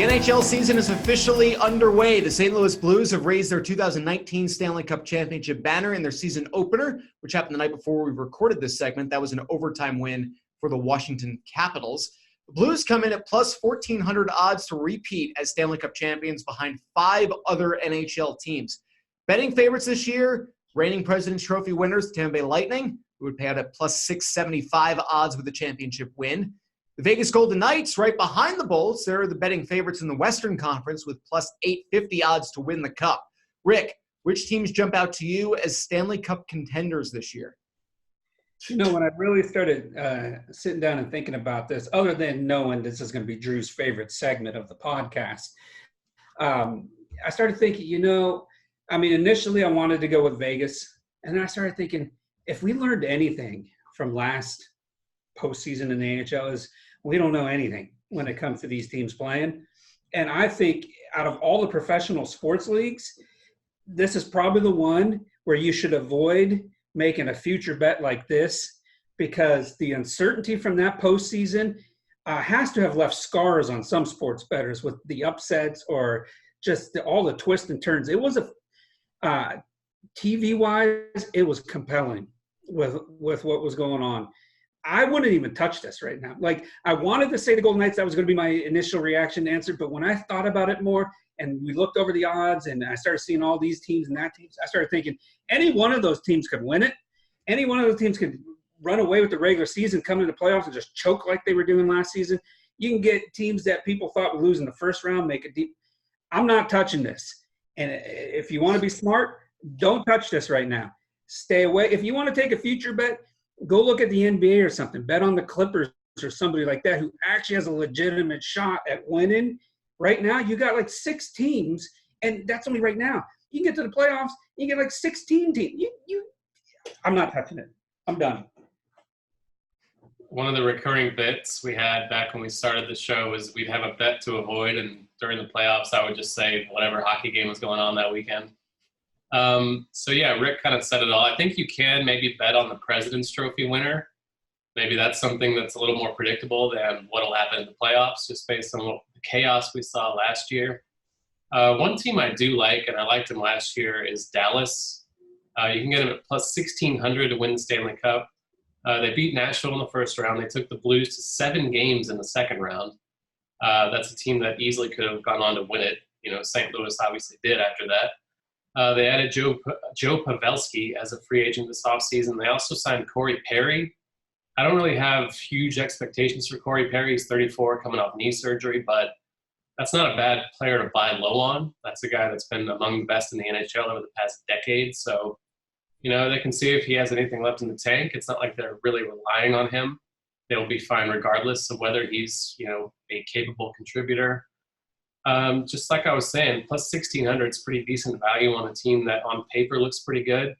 The NHL season is officially underway. The St. Louis Blues have raised their 2019 Stanley Cup Championship banner in their season opener, which happened the night before we recorded this segment. That was an overtime win for the Washington Capitals. The Blues come in at plus 1,400 odds to repeat as Stanley Cup champions behind 5 other NHL teams. Betting favorites this year, reigning President's Trophy winners, Tampa Bay Lightning, who would pay out at plus 675 odds with a championship win. The Vegas Golden Knights, right behind the Bulls, they're the betting favorites in the Western Conference with plus 850 odds to win the Cup. Rick, which teams jump out to you as Stanley Cup contenders this year? You know, when I really started sitting down and thinking about this, other than knowing this is going to be Drew's favorite segment of the podcast, I started thinking, initially I wanted to go with Vegas. And then I started thinking, if we learned anything from last postseason in the NHL is we don't know anything when it comes to these teams playing. And I think out of all the professional sports leagues, this is probably the one where you should avoid making a future bet like this, because the uncertainty from that postseason has to have left scars on some sports bettors with the upsets or just all the twists and turns. It was TV-wise, it was compelling with what was going on. I wouldn't even touch this right now. Like, I wanted to say the Golden Knights, that was going to be my initial reaction answer, but when I thought about it more and we looked over the odds and I started seeing all these teams and that teams, I started thinking any one of those teams could win it. Any one of those teams could run away with the regular season, come into the playoffs and just choke like they were doing last season. You can get teams that people thought would lose in the first round, make it deep. I'm not touching this. And if you want to be smart, don't touch this right now. Stay away. If you want to take a future bet, go look at the NBA or something. Bet on the Clippers or somebody like that who actually has a legitimate shot at winning. Right now, you got like 6 teams, and that's only right now. You can get to the playoffs, you get like 16 teams. I'm not touching it. I'm done. One of the recurring bets we had back when we started the show was we'd have a bet to avoid, and during the playoffs, I would just say whatever hockey game was going on that weekend. Rick kind of said it all. I think you can maybe bet on the President's Trophy winner. Maybe that's something that's a little more predictable than what will happen in the playoffs, just based on the chaos we saw last year. One team I do like, and I liked them last year, is Dallas. You can get them at plus 1,600 to win the Stanley Cup. They beat Nashville in the first round. They took the Blues to 7 games in the second round. That's a team that easily could have gone on to win it. St. Louis obviously did after that. They added Joe Pavelski as a free agent this offseason. They also signed Corey Perry. I don't really have huge expectations for Corey Perry. He's 34, coming off knee surgery, but that's not a bad player to buy low on. That's a guy that's been among the best in the NHL over the past decade. So, they can see if he has anything left in the tank. It's not like they're really relying on him. They'll be fine regardless of whether he's, a capable contributor. Just like I was saying, plus 1,600 is pretty decent value on a team that on paper looks pretty good.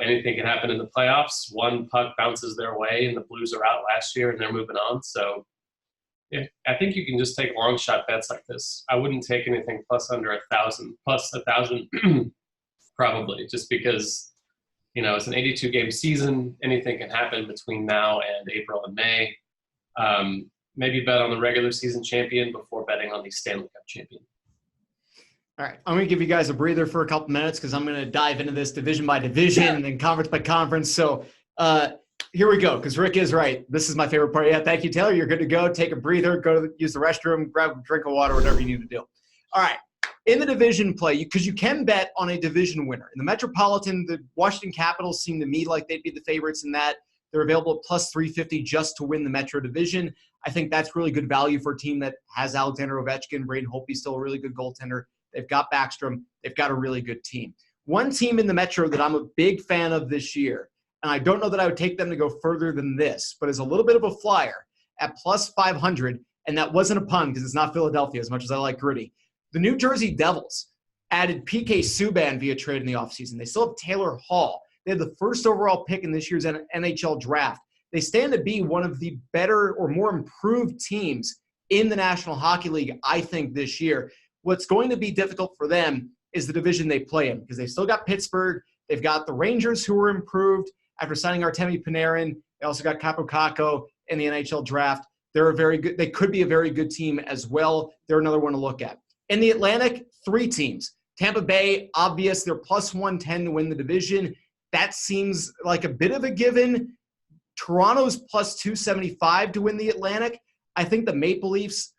Anything can happen in the playoffs. One puck bounces their way, and the Blues are out last year, and they're moving on. So I think you can just take long shot bets like this. I wouldn't take anything plus under 1,000, plus 1,000 probably, just because, it's an 82-game season. Anything can happen between now and April and May. Maybe bet on the regular season champion before betting on the Stanley Cup champion. All right, I'm going to give you guys a breather for a couple minutes because I'm going to dive into this division by division and then conference by conference. So here we go, because Rick is right. This is my favorite part. Yeah, thank you, Taylor. You're good to go. Take a breather, use the restroom, grab a drink of water, whatever you need to do. All right, in the division play, because you can bet on a division winner. In the Metropolitan, the Washington Capitals seem to me like they'd be the favorites in that. They're available at plus 350 just to win the Metro division. I think that's really good value for a team that has Alexander Ovechkin. Braden Holtby's still a really good goaltender. They've got Backstrom. They've got a really good team. One team in the Metro that I'm a big fan of this year, and I don't know that I would take them to go further than this, but is a little bit of a flyer at plus 500, and that wasn't a pun because it's not Philadelphia as much as I like Gritty. The New Jersey Devils added PK Subban via trade in the offseason. They still have Taylor Hall. They had the first overall pick in this year's NHL draft. They stand to be one of the better or more improved teams in the National Hockey League, I think, this year. What's going to be difficult for them is the division they play in, because they've still got Pittsburgh. They've got the Rangers, who were improved after signing Artemi Panarin. They also got Capo Caco in the NHL draft. They could be a very good team as well. They're another one to look at. In the Atlantic, 3 teams. Tampa Bay, obvious, they're plus 110 to win the division. That seems like a bit of a given. Toronto's plus 275 to win the Atlantic. I think the Maple Leafs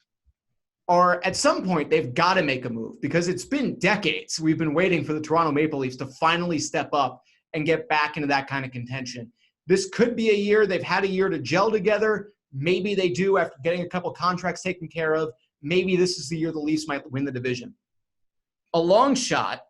are, at some point, they've got to make a move because it's been decades. We've been waiting for the Toronto Maple Leafs to finally step up and get back into that kind of contention. This could be a year. They've had a year to gel together. Maybe they do after getting a couple contracts taken care of. Maybe this is the year the Leafs might win the division. A long shot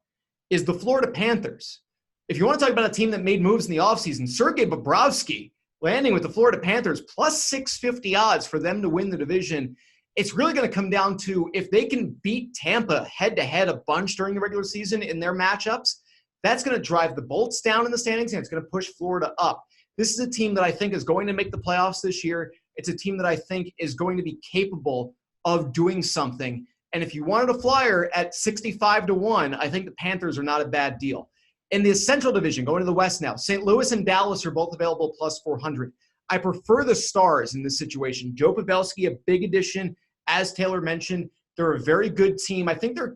is the Florida Panthers. If you want to talk about a team that made moves in the offseason, Sergei Bobrovsky landing with the Florida Panthers, plus 650 odds for them to win the division. It's really going to come down to if they can beat Tampa head-to-head a bunch during the regular season in their matchups, that's going to drive the Bolts down in the standings, and it's going to push Florida up. This is a team that I think is going to make the playoffs this year. It's a team that I think is going to be capable of doing something. And if you wanted a flyer at 65 to 1, I think the Panthers are not a bad deal. In the Central Division, going to the West now, St. Louis and Dallas are both available plus 400. I prefer the Stars in this situation. Joe Pavelski, a big addition. As Taylor mentioned, they're a very good team. I think they're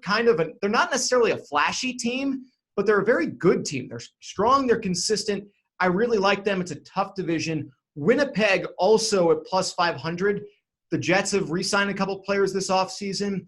they're not necessarily a flashy team, but they're a very good team. They're strong, they're consistent. I really like them. It's a tough division. Winnipeg also at plus 500. The Jets have re-signed a couple players this offseason.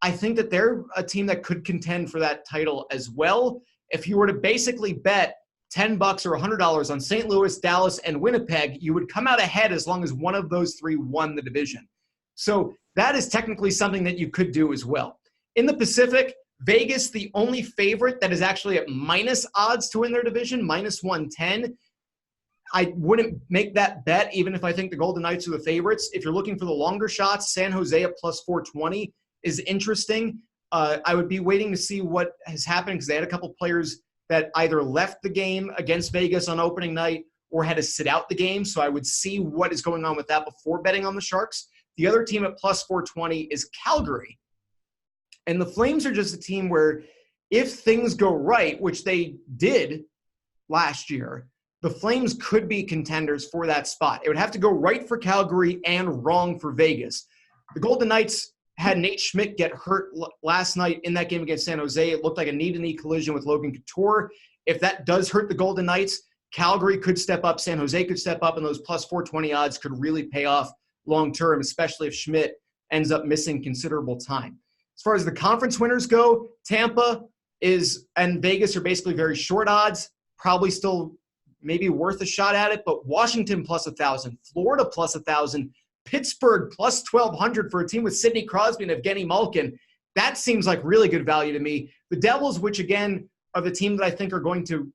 I think that they're a team that could contend for that title as well. If you were to basically bet $10 or $100 on St. Louis, Dallas, and Winnipeg, you would come out ahead as long as one of those 3 won the division. So that is technically something that you could do as well. In the Pacific, Vegas, the only favorite that is actually at minus odds to win their division, minus 110. I wouldn't make that bet even if I think the Golden Knights are the favorites. If you're looking for the longer shots, San Jose at plus 420 is interesting. I would be waiting to see what has happened because they had a couple players that either left the game against Vegas on opening night or had to sit out the game. So I would see what is going on with that before betting on the Sharks. The other team at plus 420 is Calgary. And the Flames are just a team where if things go right, which they did last year, the Flames could be contenders for that spot. It would have to go right for Calgary and wrong for Vegas. The Golden Knights had Nate Schmidt get hurt last night in that game against San Jose. It looked like a knee-to-knee collision with Logan Couture. If that does hurt the Golden Knights, Calgary could step up, San Jose could step up, and those plus 420 odds could really pay off long-term, especially if Schmidt ends up missing considerable time. As far as the conference winners go, Tampa and Vegas are basically very short odds, probably still maybe worth a shot at it, but Washington plus 1,000, Florida plus 1,000, Pittsburgh plus 1,200 for a team with Sidney Crosby and Evgeny Malkin. That seems like really good value to me. The Devils, which again are the team that I think are going to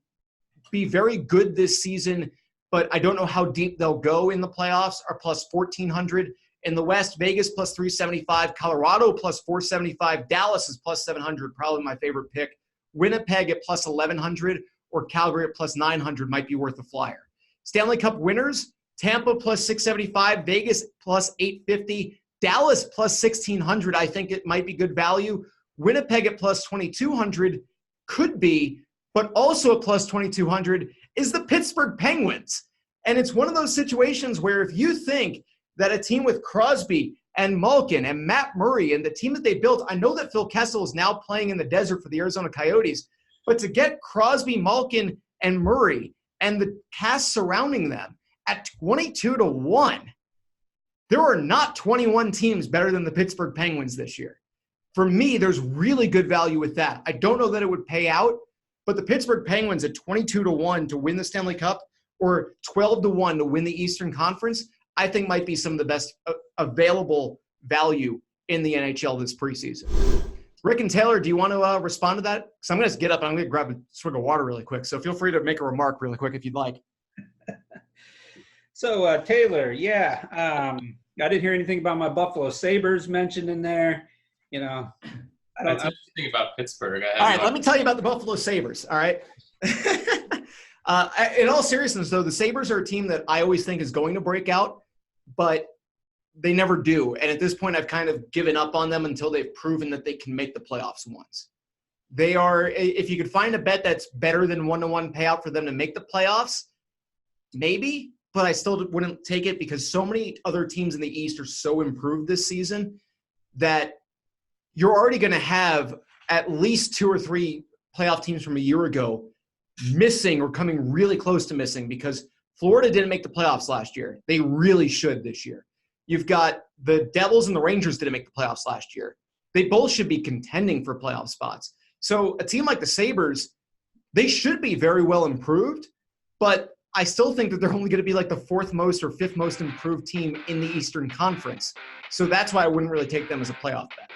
be very good this season, but I don't know how deep they'll go in the playoffs, are plus 1,400. In the West, Vegas plus 375, Colorado plus 475, Dallas is plus 700, probably my favorite pick. Winnipeg at plus 1,100 or Calgary at plus 900 might be worth a flyer. Stanley Cup winners, Tampa plus 675, Vegas plus 850, Dallas plus 1,600. I think it might be good value. Winnipeg at plus 2,200 could be, but also at plus 2,200 is the Pittsburgh Penguins. And it's one of those situations where if you think that a team with Crosby and Malkin and Matt Murray and the team that they built, I know that Phil Kessel is now playing in the desert for the Arizona Coyotes, but to get Crosby, Malkin, and Murray and the cast surrounding them at 22 to 1, there are not 21 teams better than the Pittsburgh Penguins this year. For me, there's really good value with that. I don't know that it would pay out, but the Pittsburgh Penguins at 22 to 1 to win the Stanley Cup or 12 to 1 to win the Eastern Conference, I think might be some of the best available value in the NHL this preseason. Rick and Taylor, do you want to respond to that? Because I'm going to get up and I'm going to grab a swig of water really quick. So feel free to make a remark really quick if you'd like. So, Taylor, yeah, I didn't hear anything about my Buffalo Sabres mentioned in there. You know, I don't know anything about Pittsburgh. All right, let me tell you about the Buffalo Sabres, all right? In all seriousness, though, the Sabres are a team that I always think is going to break out, but they never do. And at this point, I've kind of given up on them until they've proven that they can make the playoffs once. They are, if you could find a bet that's better than 1-to-1 payout for them to make the playoffs, maybe. but I still wouldn't take it because so many other teams in the East are so improved this season that you're already going to have at least 2 or 3 playoff teams from a year ago missing or coming really close to missing because Florida didn't make the playoffs last year. They really should this year. You've got the Devils and the Rangers didn't make the playoffs last year. They both should be contending for playoff spots. So a team like the Sabres, they should be very well improved, but I still think that they're only going to be like the 4th most or 5th most improved team in the Eastern Conference. So that's why I wouldn't really take them as a playoff bet.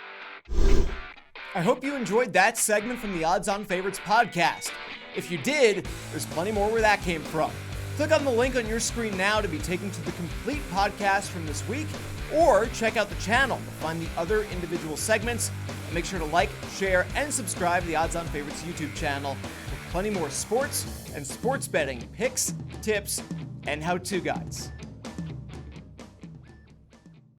I hope you enjoyed that segment from the Odds On Favorites podcast. If you did, there's plenty more where that came from. Click on the link on your screen now to be taken to the complete podcast from this week, or check out the channel to find the other individual segments. And make sure to like, share, and subscribe to the Odds On Favorites YouTube channel for plenty more sports and sports betting picks, tips, and how-to guides.